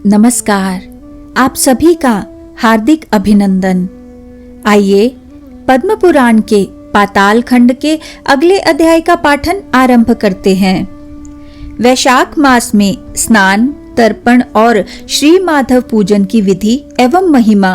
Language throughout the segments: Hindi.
नमस्कार, आप सभी का हार्दिक अभिनंदन। आइए पद्म पुराण के पाताल खंड के अगले अध्याय का पाठन आरंभ करते हैं। वैशाख मास में स्नान, तर्पण और श्री माधव पूजन की विधि एवं महिमा।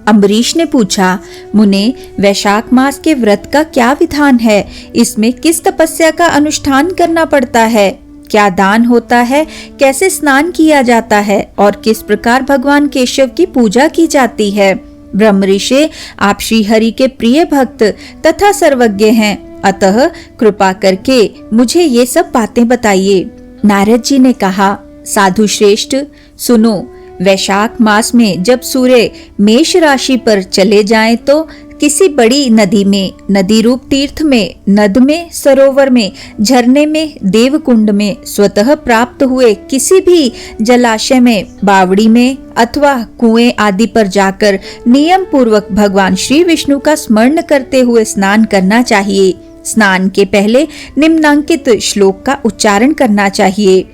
अम्बरीश ने पूछा, मुने, वैशाख मास के व्रत का क्या विधान है? इसमें किस तपस्या का अनुष्ठान करना पड़ता है? क्या दान होता है? कैसे स्नान किया जाता है? और किस प्रकार भगवान केशव की पूजा की जाती है? ब्रह्म ऋषि, आप श्री हरि के प्रिय भक्त तथा सर्वज्ञ हैं, अतः कृपा करके मुझे ये सब बातें बताइए। नारद जी ने कहा, साधु श्रेष्ठ, सुनो। वैशाख मास में जब सूर्य मेष राशि पर चले जाएं तो किसी बड़ी नदी में, नदी रूप तीर्थ में, नद में, सरोवर में, झरने में, देवकुंड में, स्वतः प्राप्त हुए किसी भी जलाशय में, बावड़ी में अथवा कुएं आदि पर जाकर नियम पूर्वक भगवान श्री विष्णु का स्मरण करते हुए स्नान करना चाहिए। स्नान के पहले निम्नांकित श्लोक का उच्चारण करना चाहिए।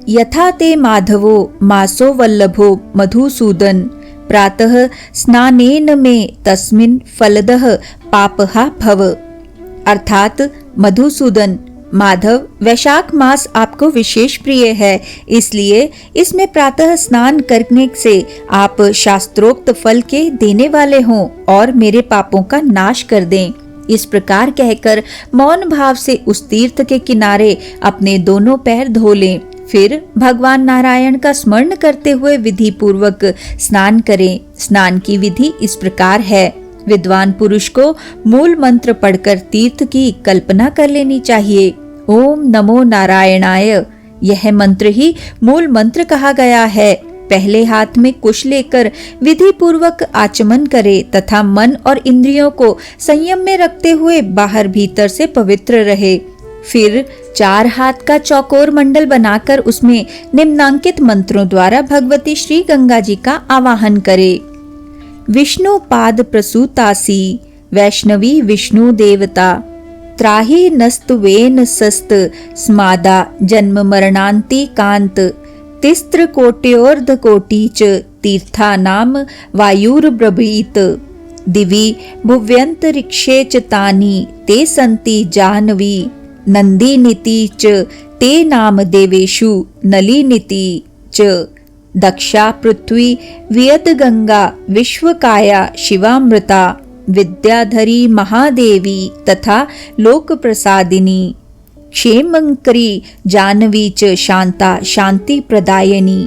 यथा ते माधवो मासो वल्लभो मधुसूदन प्रातः स्नानेन में तस्मिन् फलदः पापहा भव। अर्थात मधुसूदन, माधव, वैशाख मास आपको विशेष प्रिय है, इसलिए इसमें प्रातः स्नान करने से आप शास्त्रोक्त फल के देने वाले हों और मेरे पापों का नाश कर दें। इस प्रकार कहकर मौन भाव से उस तीर्थ के किनारे अपने दोनों पैर धो लें। फिर भगवान नारायण का स्मरण करते हुए विधि पूर्वक स्नान करें। स्नान की विधि इस प्रकार है। विद्वान पुरुष को मूल मंत्र पढ़कर तीर्थ की कल्पना कर लेनी चाहिए। ओम नमो नारायणाय, यह मंत्र ही मूल मंत्र कहा गया है। पहले हाथ में कुश लेकर विधि पूर्वक आचमन करे तथा मन और इंद्रियों को संयम में रखते हुए बाहर भीतर से पवित्र रहे। फिर 4 हाथ का चौकोर मंडल बनाकर उसमें निम्नांकित मंत्रों द्वारा भगवती श्री गंगा जी का आवाहन करे। विष्णु पाद प्रसूतासी वैष्णवी विष्णु देवता त्राहि नस्तुवेन सस्त स्मादा जन्म मरणांति कांत तिस्त्र कोट्योर्ध कोटि च तीर्था नाम वायुर्ब्रवीत दिवि भुव्यंतरिक्षे च तानि ते संति जाह्नवी नंदिनीति च ते नाम देवेषु नलिनीति च दक्षा पृथ्वी वियत गंगा विश्वकाया शिवामृता विद्याधरी महादेवी तथा लोक प्रसादिनी क्षेमंकरी जाह्नवी च शांता शांति प्रदायिनी।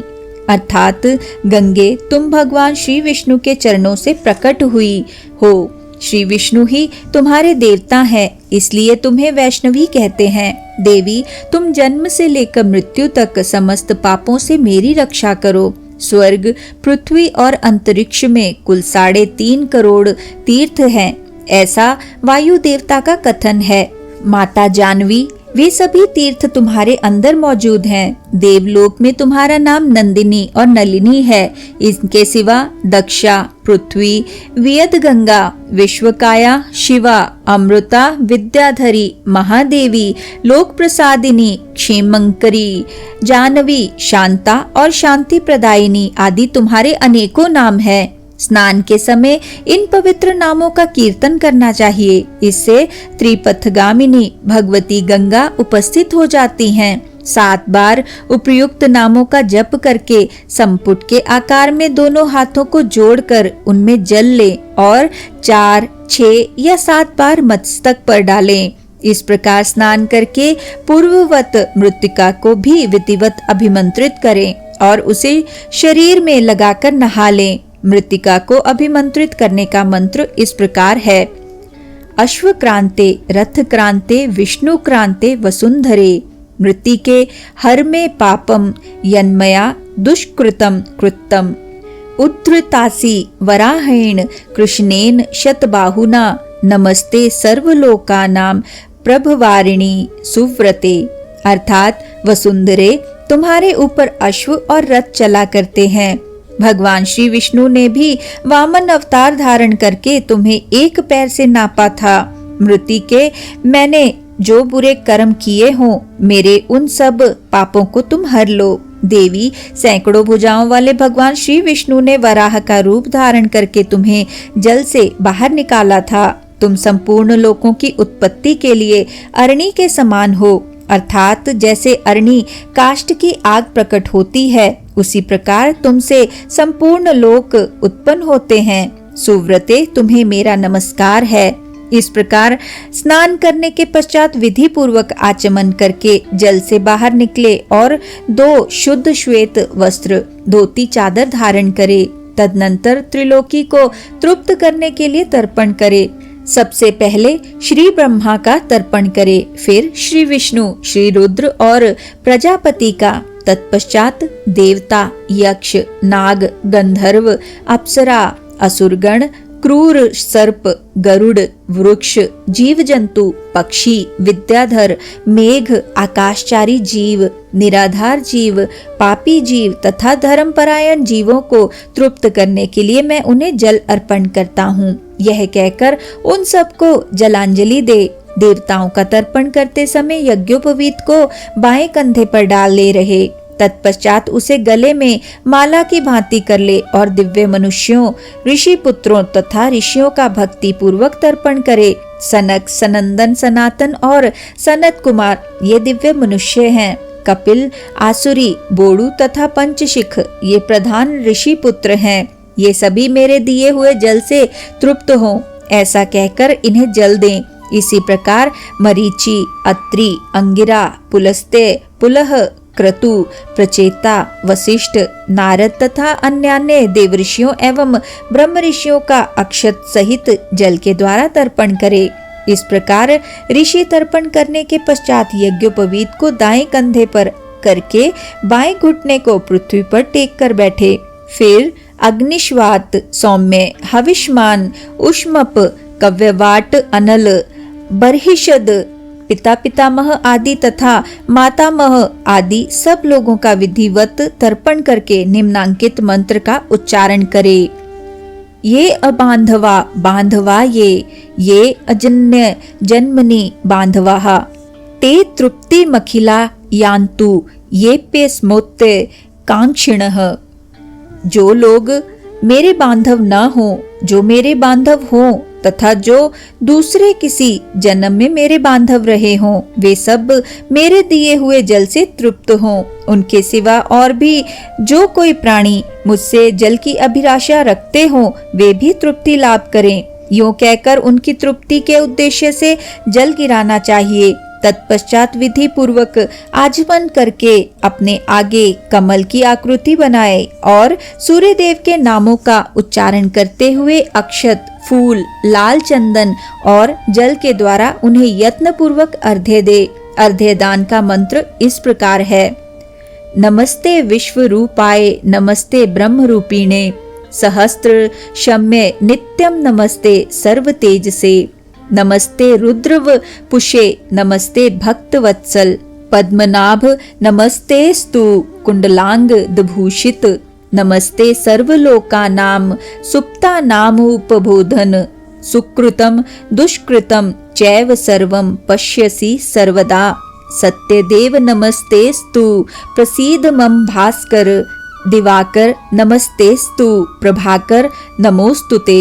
अर्थात गंगे, तुम भगवान श्री विष्णु के चरणों से प्रकट हुई हो। श्री विष्णु ही तुम्हारे देवता हैं, इसलिए तुम्हें वैष्णवी कहते हैं। देवी, तुम जन्म से लेकर मृत्यु तक समस्त पापों से मेरी रक्षा करो। स्वर्ग, पृथ्वी और अंतरिक्ष में कुल 3.5 करोड़ तीर्थ हैं, ऐसा वायु देवता का कथन है। माता जाह्नवी, वे सभी तीर्थ तुम्हारे अंदर मौजूद हैं। देवलोक में तुम्हारा नाम नंदिनी और नलिनी है। इनके सिवा दक्षा, पृथ्वी, वियत गंगा, विश्वकाया, शिवा, अमृता, विद्याधरी, महादेवी, लोक प्रसादिनी, क्षेमंकरी, जाह्नवी, शांता और शांति प्रदायिनी आदि तुम्हारे अनेकों नाम हैं। स्नान के समय इन पवित्र नामों का कीर्तन करना चाहिए। इससे त्रिपथगामिनी भगवती गंगा उपस्थित हो जाती हैं। 7 बार उपयुक्त नामों का जप करके संपुट के आकार में दोनों हाथों को जोड़कर उनमें जल लें और 4, 6 या 7 बार मस्तक पर डालें। इस प्रकार स्नान करके पूर्ववत मृत्तिका को भी विधिवत अभिमंत्रित करें और उसे शरीर में लगाकर नहा लें। मृत्तिका को अभिमंत्रित करने का मंत्र इस प्रकार है। अश्व क्रांते रथ क्रांते विष्णु क्रांते वसुंधरे मृत्तिके हर में पापम यन्मया दुष्कृतम कृतम उद्धृतासी वराहेण कृष्णेन शतबाहुना नमस्ते सर्वलोकानां प्रभवारिणी सुव्रते। अर्थात वसुंधरे, तुम्हारे ऊपर अश्व और रथ चला करते हैं। भगवान श्री विष्णु ने भी वामन अवतार धारण करके तुम्हें एक पैर से नापा था। मृत्तिके, मैंने जो बुरे कर्म किए हों, मेरे उन सब पापों को तुम हर लो। देवी, सैकड़ों भुजाओं वाले भगवान श्री विष्णु ने वराह का रूप धारण करके तुम्हें जल से बाहर निकाला था। तुम संपूर्ण लोकों की उत्पत्ति के लिए अरणी के समान हो, अर्थात जैसे अरणी काष्ठ की आग प्रकट होती है, उसी प्रकार तुमसे संपूर्ण लोक उत्पन्न होते हैं। सुव्रते, तुम्हें मेरा नमस्कार है। इस प्रकार स्नान करने के पश्चात विधि पूर्वक आचमन करके जल से बाहर निकले और 2 शुद्ध श्वेत वस्त्र, धोती, चादर धारण करे। तदनंतर त्रिलोकी को तृप्त करने के लिए तर्पण करे। सबसे पहले श्री ब्रह्मा का तर्पण करे, फिर श्री विष्णु, श्री रुद्र और प्रजापति का, तत्पश्चात देवता, यक्ष, नाग, गंधर्व, अप्सरा, असुरगण, क्रूर सर्प, गरुड़, वृक्ष, जीव जंतु, पक्षी, विद्याधर, मेघ, आकाशचारी जीव, निराधार जीव, पापी जीव तथा धर्मपरायण जीवों को तृप्त करने के लिए मैं उन्हें जल अर्पण करता हूँ। यह कहकर उन सबको जलांजलि दे। देवताओं का तर्पण करते समय यज्ञोपवीत को बाएं कंधे पर डाल ले रहे। तत्पश्चात उसे गले में माला की भांति कर ले और दिव्य मनुष्यों, ऋषि पुत्रों तथा ऋषियों का भक्ति पूर्वक तर्पण करे। सनक, सनंदन, सनातन और सनत कुमार ये दिव्य मनुष्य हैं। कपिल, आसुरी, बोड़ू तथा पंचशिख ये प्रधान ऋषि पुत्र हैं। ये सभी मेरे दिए हुए जल से तृप्त हों, ऐसा कहकर इन्हें जल दें। इसी प्रकार मरीचि, अत्रि, अंगिरा, पुलस्त्य, पुलह, क्रतु, प्रचेता, वशिष्ठ, नारद तथा अन्य देवऋषियों एवं ब्रह्म ऋषियों का अक्षत सहित जल के द्वारा तर्पण करे। इस प्रकार ऋषि तर्पण करने के पश्चात यज्ञोपवीत को दाएं कंधे पर करके बाएं घुटने को पृथ्वी पर टेक कर बैठे। फिर अग्निश्वात, सौम्य, हविष्मान, उष्मप, कव्यवाट, अनल, बर्हिषद, पिता पितामह आदि तथा मातामह आदि सब लोगों का विधिवत तर्पण करके निम्नांकित मंत्र का उच्चारण करे। ये अबांधवा बांधवा ये अजन्य जन्मनि बांधवाः ते तृप्ति मखिला यान्तु ये पे स्मोत्य कांक्षिणः। जो लोग मेरे बांधव न हो, जो मेरे बांधव हों तथा जो दूसरे किसी जन्म में मेरे बांधव रहे हों, वे सब मेरे दिए हुए जल से तृप्त हों। उनके सिवा और भी जो कोई प्राणी मुझसे जल की अभिलाषा रखते हों, वे भी तृप्ति लाभ करें। यूं कहकर उनकी तृप्ति के उद्देश्य से जल गिराना चाहिए। तत्पश्चात विधि पूर्वक आचमन करके अपने आगे कमल की आकृति बनाए और सूर्य देव के नामों का उच्चारण करते हुए अक्षत, फूल, लाल चंदन और जल के द्वारा उन्हें यत्न पूर्वक अर्घ्य दे। अर्घ्य दान का मंत्र इस प्रकार है: नमस्ते विश्व रूपाय, नमस्ते ब्रह्म रूपिणे, सहस्त्र शम्य नित्यम, नमस्ते सर्व तेज से, नमस्ते रुद्रव पुषे, नमस्ते भक्त वत्सल, पद्मनाभ नमस्तेस्तु कुंडलांग दभूषित, नमस्ते सर्वलोकानां सुप्तानाम उपबोधन, सुकृतं दुष्कृतं चैव सर्वं पश्यसि सर्वदा, सत्यदेव नमस्तेस्तु प्रसीद मम भास्कर, दिवाकर नमस्तेस्तु प्रभाकर नमोस्तुते।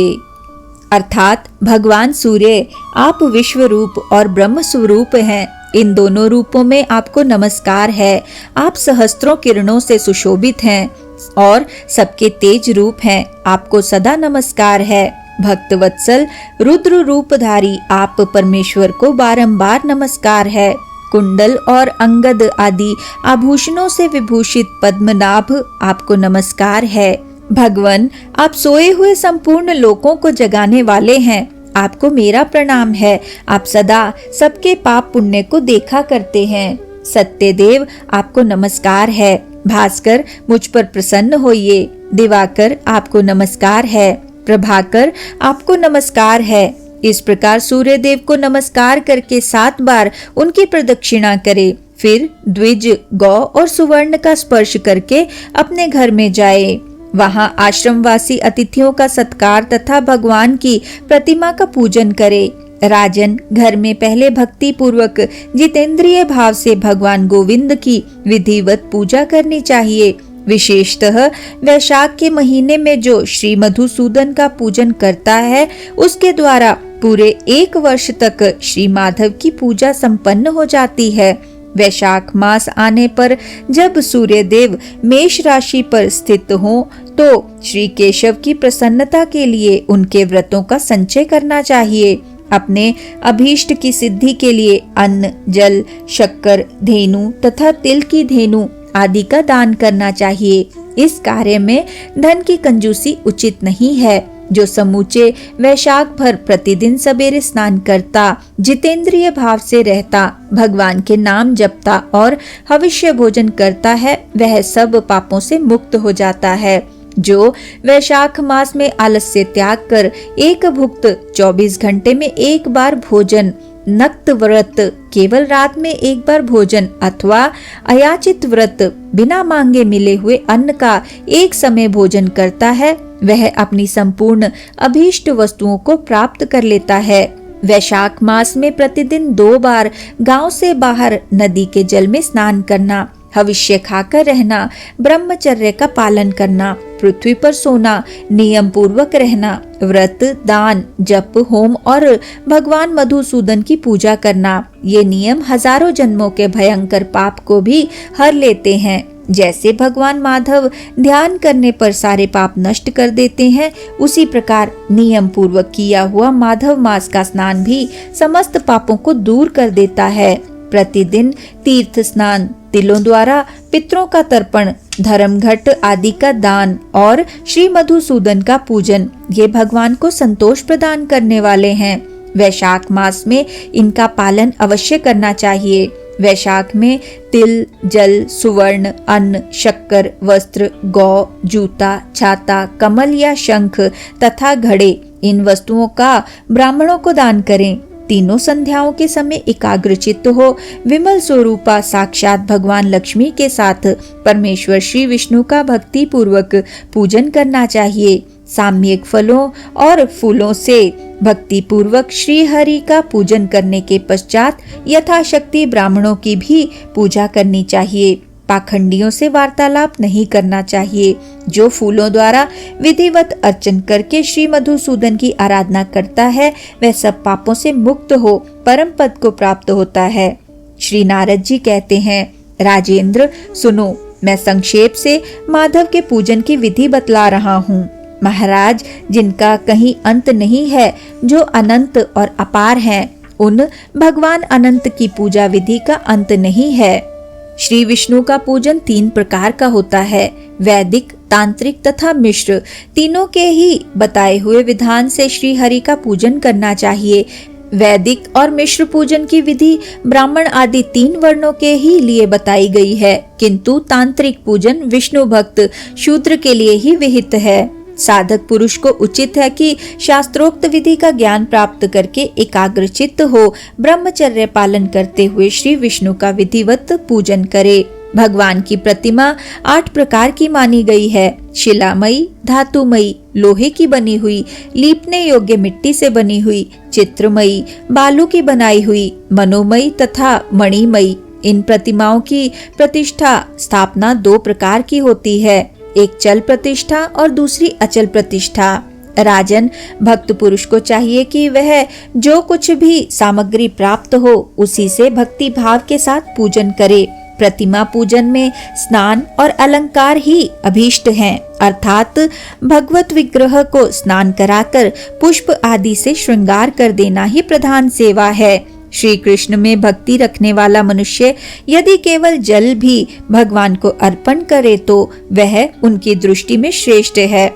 अर्थात भगवान सूर्य आप विश्व रूप और ब्रह्म स्वरूप हैं। इन दोनों रूपों में आपको नमस्कार है। आप सहस्त्रों किरणों से सुशोभित हैं और सबके तेज रूप हैं। आपको सदा नमस्कार है। भक्त वत्सल रुद्र रूपधारी आप परमेश्वर को बारंबार नमस्कार है। कुंडल और अंगद आदि आभूषणों से विभूषित पद्मनाभ आपको नमस्कार है। भगवान आप सोए हुए संपूर्ण लोकों को जगाने वाले हैं। आपको मेरा प्रणाम है। आप सदा सबके पाप पुण्य को देखा करते हैं। सत्यदेव आपको नमस्कार है। भास्कर मुझ पर प्रसन्न होइए। दिवाकर आपको नमस्कार है। प्रभाकर आपको नमस्कार है। इस प्रकार सूर्य देव को नमस्कार करके 7 बार उनकी प्रदक्षिणा करे। फिर द्विज, गौ और सुवर्ण का स्पर्श करके अपने घर में जाए। वहां आश्रमवासी अतिथियों का सत्कार तथा भगवान की प्रतिमा का पूजन करे। राजन, घर में पहले भक्ति पूर्वक जितेंद्रिय भाव से भगवान गोविंद की विधिवत पूजा करनी चाहिए। विशेषतः वैशाख के महीने में जो श्री मधुसूदन का पूजन करता है, उसके द्वारा पूरे 1 वर्ष तक श्री माधव की पूजा संपन्न हो जाती है। वैशाख मास आने पर जब सूर्य देव मेष राशि पर स्थित हो, तो श्री केशव की प्रसन्नता के लिए उनके व्रतों का संचय करना चाहिए। अपने अभीष्ट की सिद्धि के लिए अन्न, जल, शक्कर, धेनु तथा तिल की धेनु आदि का दान करना चाहिए। इस कार्य में धन की कंजूसी उचित नहीं है। जो समूचे वैशाख भर प्रतिदिन सवेरे स्नान करता, जितेंद्रिय भाव से रहता, भगवान के नाम जपता और हविष्य भोजन करता है, वह सब पापों से मुक्त हो जाता है। जो वैशाख मास में आलस्य त्याग कर एक भुक्त 24 घंटे में एक बार भोजन, नक्त व्रत केवल रात में एक बार भोजन अथवा अयाचित व्रत बिना मांगे मिले हुए अन्न का एक समय भोजन करता है, वह अपनी संपूर्ण अभीष्ट वस्तुओं को प्राप्त कर लेता है। वैशाख मास में प्रतिदिन 2 बार गांव से बाहर नदी के जल में स्नान करना, हविष्य खाकर रहना, ब्रह्मचर्य का पालन करना, पृथ्वी पर सोना, नियम पूर्वक रहना, व्रत, दान, जप, होम और भगवान मधुसूदन की पूजा करना, ये नियम हजारों जन्मों के भयंकर पाप को भी हर लेते हैं। जैसे भगवान माधव ध्यान करने पर सारे पाप नष्ट कर देते हैं, उसी प्रकार नियम पूर्वक किया हुआ माधव मास का स्नान भी समस्त पापों को दूर कर देता है। प्रतिदिन तीर्थ स्नान, तिलों द्वारा पितरों का तर्पण, धर्म घट आदि का दान और श्री मधुसूदन का पूजन, ये भगवान को संतोष प्रदान करने वाले हैं। वैशाख मास में इनका पालन अवश्य करना चाहिए। वैशाख में तिल, जल, सुवर्ण, अन्न, शक्कर, वस्त्र, गौ, जूता, छाता, कमल या शंख तथा घड़े, इन वस्तुओं का ब्राह्मणों को दान करें। तीनों संध्याओं के समय एकाग्रचित्त हो विमल स्वरूपा साक्षात भगवान लक्ष्मी के साथ परमेश्वर श्री विष्णु का भक्ति पूर्वक पूजन करना चाहिए। साम्यक फलों और फूलों से भक्ति पूर्वक श्री हरि का पूजन करने के पश्चात यथाशक्ति ब्राह्मणों की भी पूजा करनी चाहिए। पाखंडियों से वार्तालाप नहीं करना चाहिए। जो फूलों द्वारा विधिवत अर्चन करके श्री मधुसूदन की आराधना करता है, वह सब पापों से मुक्त हो परम पद को प्राप्त होता है। श्री नारद जी कहते हैं, राजेंद्र सुनो, मैं संक्षेप से माधव के पूजन की विधि बतला रहा हूँ। महाराज, जिनका कहीं अंत नहीं है, जो अनंत और अपार हैं, उन भगवान अनंत की पूजा विधि का अंत नहीं है। श्री विष्णु का पूजन 3 प्रकार का होता है, वैदिक, तांत्रिक तथा मिश्र। तीनों के ही बताए हुए विधान से श्री हरि का पूजन करना चाहिए। वैदिक और मिश्र पूजन की विधि ब्राह्मण आदि 3 वर्णों के ही लिए बताई गई है, किंतु तांत्रिक पूजन विष्णु भक्त शूद्र के लिए ही विहित है। साधक पुरुष को उचित है कि शास्त्रोक्त विधि का ज्ञान प्राप्त करके एकाग्रचित्त हो ब्रह्मचर्य पालन करते हुए श्री विष्णु का विधिवत पूजन करे। भगवान की प्रतिमा 8 प्रकार की मानी गई है। शिलामयी, धातुमयी, लोहे की बनी हुई, लीपने योग्य मिट्टी से बनी हुई, चित्रमयी, बालू की बनाई हुई, मनोमयी तथा मणिमयी। इन प्रतिमाओं की प्रतिष्ठा स्थापना 2 प्रकार की होती है, एक चल प्रतिष्ठा और दूसरी अचल प्रतिष्ठा। राजन, भक्त पुरुष को चाहिए कि वह जो कुछ भी सामग्री प्राप्त हो उसी से भक्ति भाव के साथ पूजन करे। प्रतिमा पूजन में स्नान और अलंकार ही अभीष्ट हैं, अर्थात भगवत विग्रह को स्नान कराकर पुष्प आदि से श्रृंगार कर देना ही प्रधान सेवा है। श्री कृष्ण में भक्ति रखने वाला मनुष्य यदि केवल जल भी भगवान को अर्पण करे तो वह उनकी दृष्टि में श्रेष्ठ है।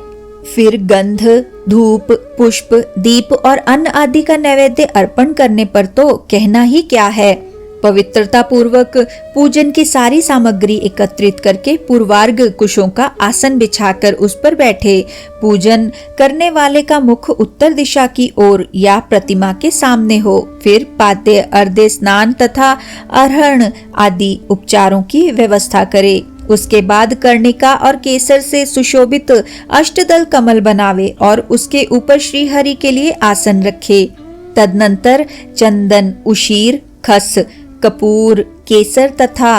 फिर गंध, धूप, पुष्प, दीप और अन्न आदि का नैवेद्य अर्पण करने पर तो कहना ही क्या है। पवित्रता पूर्वक पूजन की सारी सामग्री एकत्रित करके पूर्वार्ग कुशों का आसन बिछाकर उस पर बैठे। पूजन करने वाले का मुख उत्तर दिशा की ओर या प्रतिमा के सामने हो। फिर पाद्य, अर्धे स्नान तथा अर्हण आदि उपचारों की व्यवस्था करे। उसके बाद कर्णिका और केसर से सुशोभित अष्टदल कमल बनावे और उसके ऊपर श्री हरि के लिए आसन रखे। तदनंतर चंदन, उशीर, खस, कपूर, केसर तथा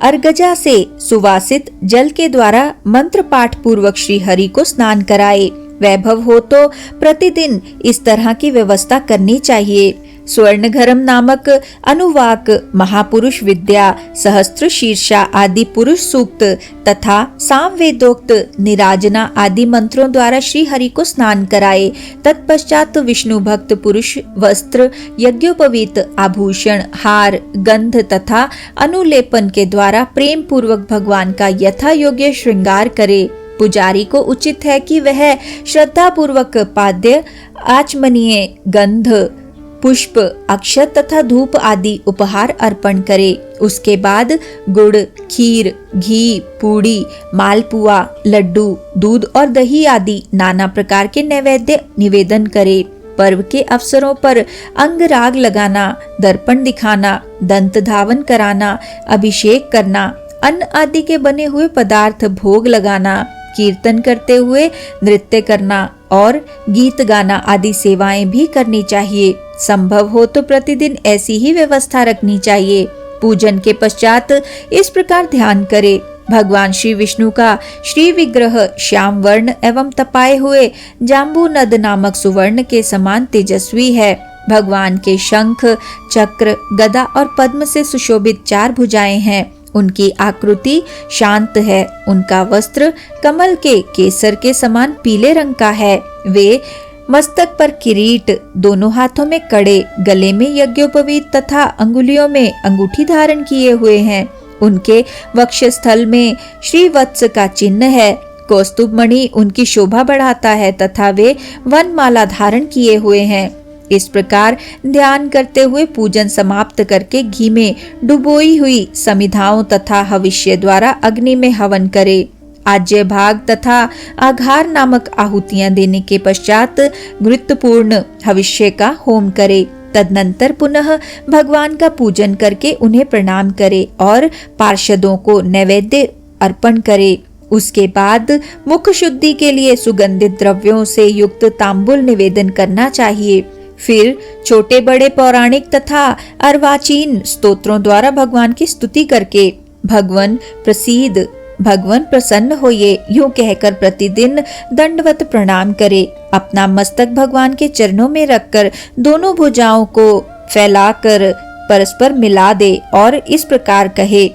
अर्गजा से सुवासित जल के द्वारा मंत्र पाठ पूर्वक श्री हरि को स्नान कराए। वैभव हो तो प्रतिदिन इस तरह की व्यवस्था करनी चाहिए। स्वर्णघरम नामक अनुवाक, महापुरुष विद्या, सहस्त्र शीर्षा आदि पुरुष सूक्त तथा सामवेदोक्त निराजना आदि मंत्रों द्वारा श्री हरि को स्नान कराए। तत्पश्चात विष्णु भक्त पुरुष वस्त्र, यज्ञोपवीत आभूषण, हार, गंध तथा अनुलेपन के द्वारा प्रेम पूर्वक भगवान का यथा योग्य श्रृंगार करे। पुजारी को उचित है कि वह श्रद्धा पूर्वक पाद्य, आचमनीय, गंध, पुष्प, अक्षत तथा धूप आदि उपहार अर्पण करे। उसके बाद गुड़, खीर, घी, पूड़ी, मालपुआ, लड्डू, दूध और दही आदि नाना प्रकार के नैवेद्य निवेदन करे। पर्व के अवसरों पर अंगराग लगाना, दर्पण दिखाना, दंत धावन कराना, अभिषेक करना, अन्न आदि के बने हुए पदार्थ भोग लगाना, कीर्तन करते हुए नृत्य करना और गीत गाना आदि सेवाएं भी करनी चाहिए। संभव हो तो प्रतिदिन ऐसी ही व्यवस्था रखनी चाहिए। पूजन के पश्चात इस प्रकार ध्यान करे। भगवान श्री विष्णु का श्री विग्रह श्याम वर्ण एवं तपाए हुए जाम्बू नद नामक सुवर्ण के समान तेजस्वी है। भगवान के शंख, चक्र, गदा और पद्म से सुशोभित 4 भुजाएं हैं। उनकी आकृति शांत है। उनका वस्त्र कमल के केसर के समान पीले रंग का है। वे मस्तक पर किरीट, दोनों हाथों में कड़े, गले में यज्ञोपवीत तथा अंगुलियों में अंगूठी धारण किए हुए हैं। उनके वक्षस्थल में श्रीवत्स का चिन्ह है। कौस्तुभ मणि उनकी शोभा बढ़ाता है तथा वे वनमाला धारण किए हुए हैं। इस प्रकार ध्यान करते हुए पूजन समाप्त करके घी में डुबोई हुई समिधाओं तथा हविष्य द्वारा अग्नि में हवन करे। आज्य भाग तथा आघार नामक आहुतियां देने के पश्चात घृतपूर्ण हविष्य का होम करे। तदनंतर पुनः भगवान का पूजन करके उन्हें प्रणाम करे और पार्षदों को नैवेद्य अर्पण करे। उसके बाद मुख शुद्धि के लिए सुगंधित द्रव्यों से युक्त तांबुल निवेदन करना चाहिए। फिर छोटे बड़े पौराणिक तथा अर्वाचीन स्तोत्रों द्वारा भगवान की स्तुति करके भगवान प्रसीद, भगवान प्रसन्न होइए यूं कहकर प्रतिदिन दंडवत प्रणाम करे। अपना मस्तक भगवान के चरणों में रखकर दोनों भुजाओं को फैलाकर परस्पर मिला दे और इस प्रकार कहे,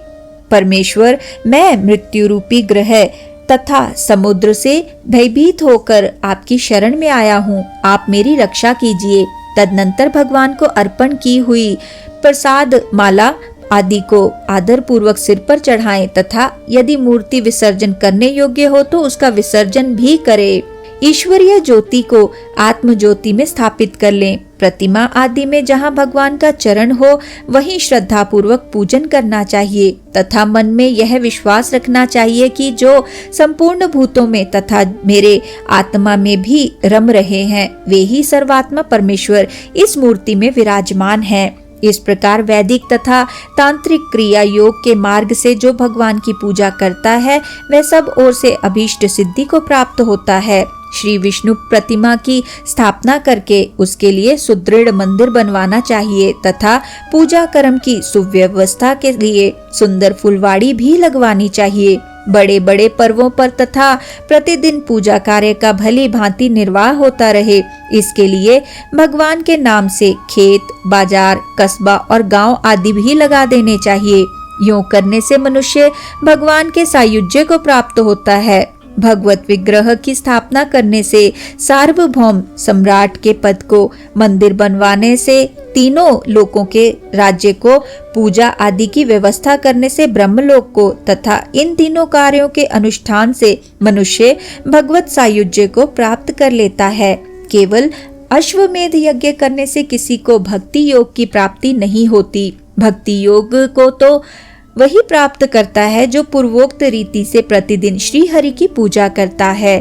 परमेश्वर, मैं मृत्यु रूपी ग्रह तथा समुद्र से भयभीत होकर आपकी शरण में आया हूँ, आप मेरी रक्षा कीजिए। तदनंतर भगवान को अर्पण की हुई प्रसाद माला आदि को आदर पूर्वक सिर पर चढ़ाएं तथा यदि मूर्ति विसर्जन करने योग्य हो तो उसका विसर्जन भी करे। ईश्वरीय ज्योति को आत्म ज्योति में स्थापित कर लें। प्रतिमा आदि में जहाँ भगवान का चरण हो वहीं श्रद्धा पूर्वक पूजन करना चाहिए तथा मन में यह विश्वास रखना चाहिए कि जो संपूर्ण भूतों में तथा मेरे आत्मा में भी रम रहे हैं वे ही सर्वात्मा परमेश्वर इस मूर्ति में विराजमान हैं। इस प्रकार वैदिक तथा तांत्रिक क्रिया योग के मार्ग से जो भगवान की पूजा करता है वह सब ओर से अभीष्ट सिद्धि को प्राप्त होता है। श्री विष्णु प्रतिमा की स्थापना करके उसके लिए सुदृढ़ मंदिर बनवाना चाहिए तथा पूजा कर्म की सुव्यवस्था के लिए सुंदर फुलवाड़ी भी लगवानी चाहिए। बड़े बड़े पर्वों पर तथा प्रतिदिन पूजा कार्य का भली भांति निर्वाह होता रहे, इसके लिए भगवान के नाम से खेत, बाजार, कस्बा और गांव आदि भी लगा देने चाहिए। यूं करने से मनुष्य भगवान के सायुज्य को प्राप्त होता है। भगवत विग्रह की स्थापना करने से सार्वभौम सम्राट के पद को, मंदिर बनवाने से तीनों लोकों के राज्य को, पूजा आदि की व्यवस्था करने से ब्रह्मलोक को तथा इन तीनों कार्यों के अनुष्ठान से मनुष्य भगवत सायुज्य को प्राप्त कर लेता है। केवल अश्वमेध यज्ञ करने से किसी को भक्ति योग की प्राप्ति नहीं होती। भक्ति योग को तो वही प्राप्त करता है जो पूर्वोक्त रीति से प्रतिदिन श्री हरि की पूजा करता है।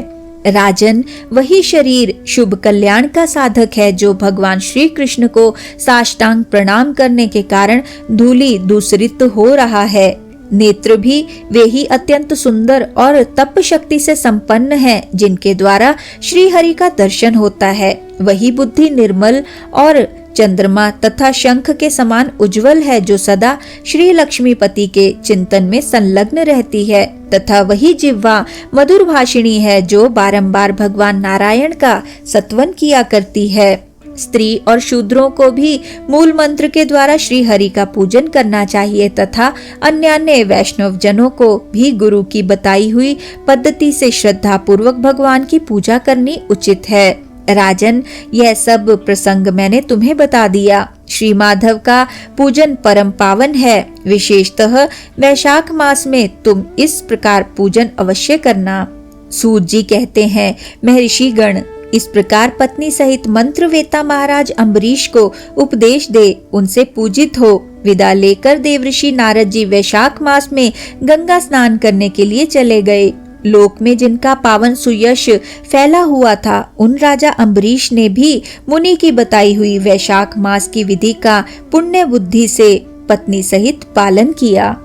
राजन, वही शरीर शुभ कल्याण का साधक है जो भगवान श्री कृष्ण को साष्टांग प्रणाम करने के कारण धूलि दूसरित हो रहा है। नेत्र भी वे ही अत्यंत सुंदर और तप शक्ति से संपन्न हैं जिनके द्वारा श्री हरि का दर्शन होता है। वही बुद्धि निर्मल और चंद्रमा तथा शंख के समान उज्जवल है, जो सदा श्री लक्ष्मीपति के चिंतन में संलग्न रहती है, तथा वही जिह्वा मधुर भाषिणी है, जो बारंबार भगवान नारायण का सत्वन किया करती है। स्त्री और शूद्रों को भी मूल मंत्र के द्वारा श्री हरि का पूजन करना चाहिए तथा अन्य वैष्णव जनों को भी गुरु की बताई हुई पद्धति से श्रद्धा पूर्वक भगवान की पूजा करनी उचित है। राजन, यह सब प्रसंग मैंने तुम्हें बता दिया। श्री माधव का पूजन परम पावन है। विशेषतः वैशाख मास में तुम इस प्रकार पूजन अवश्य करना। सूत जी कहते हैं, महर्षि गण इस प्रकार पत्नी सहित मंत्र वेता महाराज अम्बरीश को उपदेश दे उनसे पूजित हो विदा लेकर देवऋषि नारद जी वैशाख मास में गंगा स्नान करने के लिए चले गए। लोक में जिनका पावन सुयश फैला हुआ था, उन राजा अम्बरीश ने भी मुनि की बताई हुई वैशाख मास की विधि का पुण्य बुद्धि से पत्नी सहित पालन किया।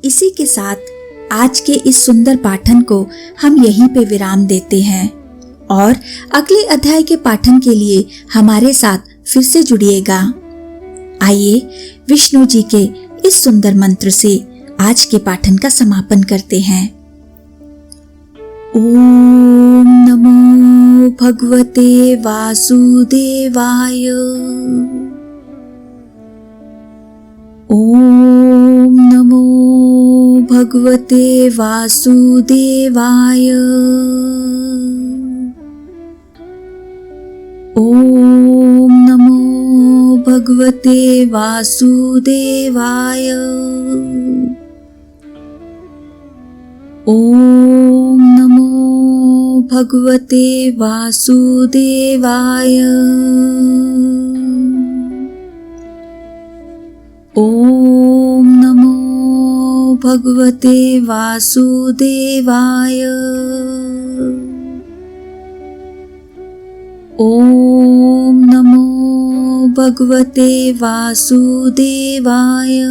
इसी के साथ आज के इस सुंदर पाठन को हम यहीं पे विराम देते हैं और अगले अध्याय के पाठन के लिए हमारे साथ फिर से जुड़िएगा। आइए विष्णु जी के इस सुंदर मंत्र से आज के पाठन का समापन करते हैं। ओम नमो भगवते वासुदेवाय। ओम नमो भगवते वासुदेवाय। ओम नमो भगवते वासुदेवाय। ओम नमो भगवते वासुदेवाय। ओम नमो भगवते वासुदेवाय। ओम नमो भगवते वासुदेवाय।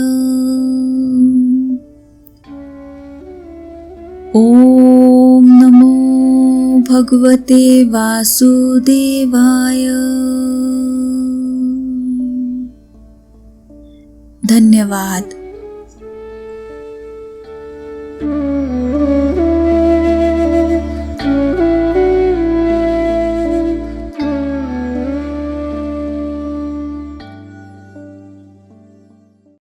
ओम नमो भगवते वासुदेवाय। धन्यवाद।